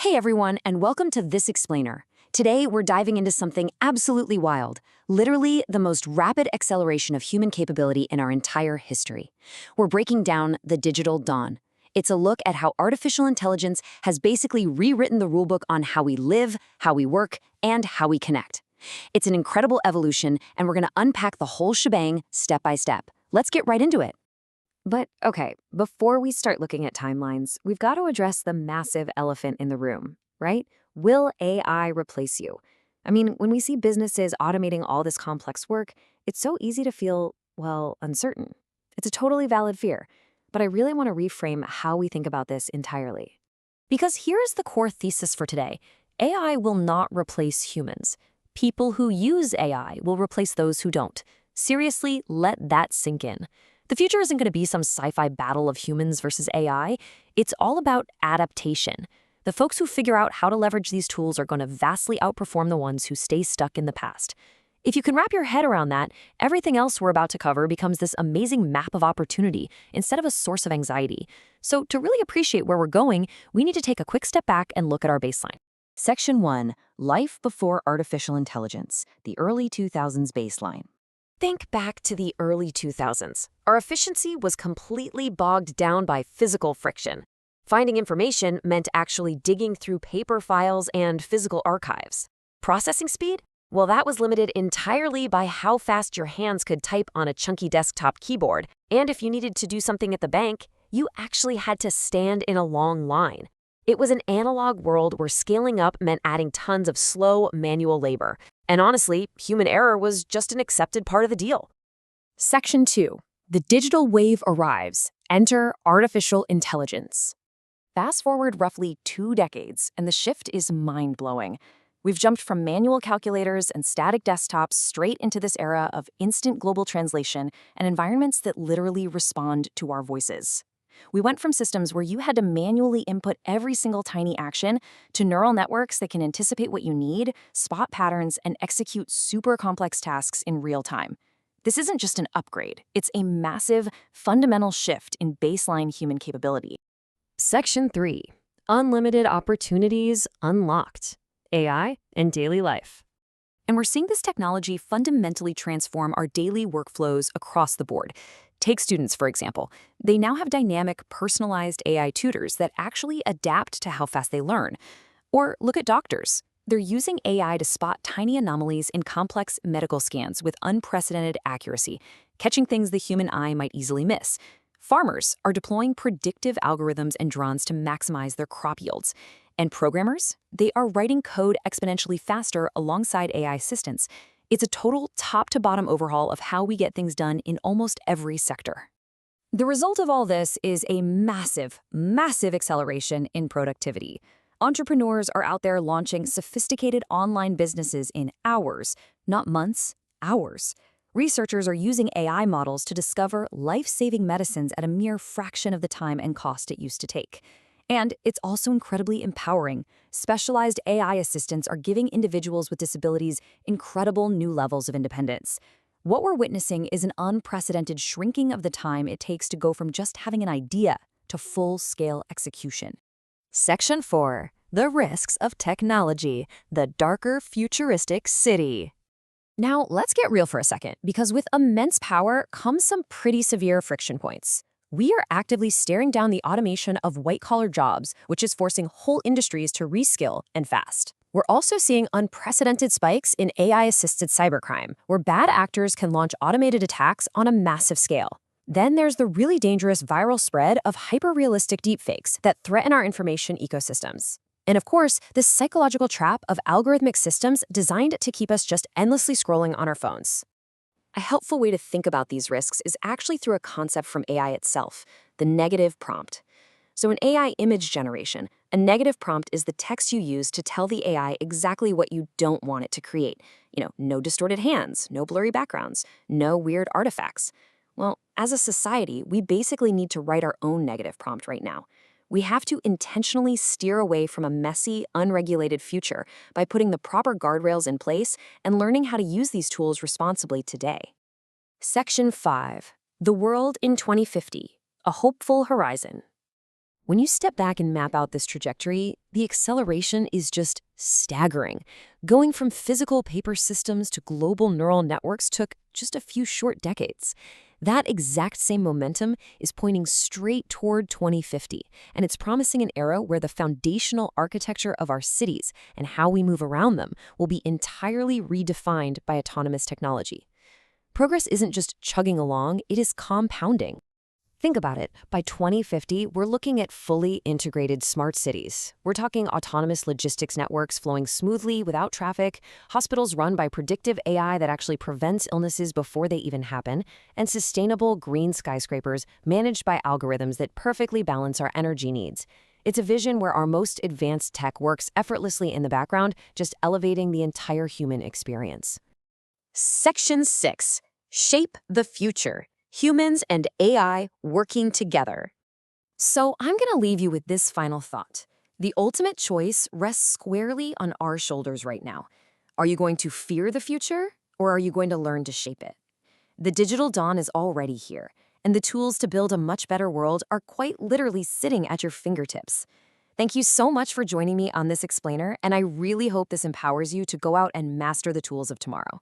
Hey everyone, and welcome to This Explainer. Today, we're diving into something absolutely wild, literally the most rapid acceleration of human capability in our entire history. We're breaking down the digital dawn. It's a look at how artificial intelligence has basically rewritten the rulebook on how we live, how we work, and how we connect. It's an incredible evolution, and we're going to unpack the whole shebang step by step. Let's get right into it. But okay, before we start looking at timelines, we've got to address the massive elephant in the room, right? Will AI replace you? I mean, when we see businesses automating all this complex work, it's so easy to feel, well, uncertain. It's a totally valid fear, but I really want to reframe how we think about this entirely. Because here's the core thesis for today. AI will not replace humans. People who use AI will replace those who don't. Seriously, let that sink in. The future isn't going to be some sci-fi battle of humans versus AI. It's all about adaptation. The folks who figure out how to leverage these tools are going to vastly outperform the ones who stay stuck in the past. If you can wrap your head around that, everything else we're about to cover becomes this amazing map of opportunity instead of a source of anxiety. So to really appreciate where we're going, we need to take a quick step back and look at our baseline. Section 1, Life Before Artificial Intelligence, the Early 2000s Baseline. Think back to the early 2000s. Our efficiency was completely bogged down by physical friction. Finding information meant actually digging through paper files and physical archives. Processing speed? Well, that was limited entirely by how fast your hands could type on a chunky desktop keyboard. And if you needed to do something at the bank, you actually had to stand in a long line. It was an analog world where scaling up meant adding tons of slow, manual labor. And honestly, human error was just an accepted part of the deal. Section 2. The digital wave arrives. Enter artificial intelligence. Fast forward roughly 2 decades, and the shift is mind-blowing. We've jumped from manual calculators and static desktops straight into this era of instant global translation and environments that literally respond to our voices. We went from systems where you had to manually input every single tiny action to neural networks that can anticipate what you need, spot patterns, and execute super complex tasks in real time. This isn't just an upgrade. It's a massive, fundamental shift in baseline human capability. Section 3. Unlimited opportunities unlocked. AI and daily life. And we're seeing this technology fundamentally transform our daily workflows across the board. Take students, for example. They now have dynamic, personalized AI tutors that actually adapt to how fast they learn. Or look at doctors. They're using AI to spot tiny anomalies in complex medical scans with unprecedented accuracy, catching things the human eye might easily miss. Farmers are deploying predictive algorithms and drones to maximize their crop yields. And programmers, they are writing code exponentially faster alongside AI assistants. It's a total top-to-bottom overhaul of how we get things done in almost every sector. The result of all this is a massive, massive acceleration in productivity. Entrepreneurs are out there launching sophisticated online businesses in hours, not months, hours. Researchers are using AI models to discover life-saving medicines at a mere fraction of the time and cost it used to take. And it's also incredibly empowering. Specialized AI assistants are giving individuals with disabilities incredible new levels of independence. What we're witnessing is an unprecedented shrinking of the time it takes to go from just having an idea to full-scale execution. Section 4. The risks of technology, the darker futuristic city. Now, let's get real for a second, because with immense power comes some pretty severe friction points. We are actively staring down the automation of white-collar jobs, which is forcing whole industries to reskill and fast. We're also seeing unprecedented spikes in AI-assisted cybercrime, where bad actors can launch automated attacks on a massive scale. Then there's the really dangerous viral spread of hyper-realistic deepfakes that threaten our information ecosystems. And of course, this psychological trap of algorithmic systems designed to keep us just endlessly scrolling on our phones. A helpful way to think about these risks is actually through a concept from AI itself, the negative prompt. So in AI image generation, a negative prompt is the text you use to tell the AI exactly what you don't want it to create. No distorted hands, no blurry backgrounds, no weird artifacts. Well, as a society, we basically need to write our own negative prompt right now. We have to intentionally steer away from a messy, unregulated future by putting the proper guardrails in place and learning how to use these tools responsibly today. Section 5. The World in 2050, A Hopeful Horizon. When you step back and map out this trajectory, the acceleration is just staggering. Going from physical paper systems to global neural networks took just a few short decades. That exact same momentum is pointing straight toward 2050, and it's promising an era where the foundational architecture of our cities and how we move around them will be entirely redefined by autonomous technology. Progress isn't just chugging along, it is compounding. Think about it. By 2050, we're looking at fully integrated smart cities. We're talking autonomous logistics networks flowing smoothly without traffic, hospitals run by predictive AI that actually prevents illnesses before they even happen, and sustainable green skyscrapers managed by algorithms that perfectly balance our energy needs. It's a vision where our most advanced tech works effortlessly in the background, just elevating the entire human experience. Section 6. Shape the future. Humans and AI working together. So I'm going to leave you with this final thought. The ultimate choice rests squarely on our shoulders right now. Are you going to fear the future, or are you going to learn to shape it? The digital dawn is already here, and the tools to build a much better world are quite literally sitting at your fingertips. Thank you so much for joining me on this explainer, and I really hope this empowers you to go out and master the tools of tomorrow.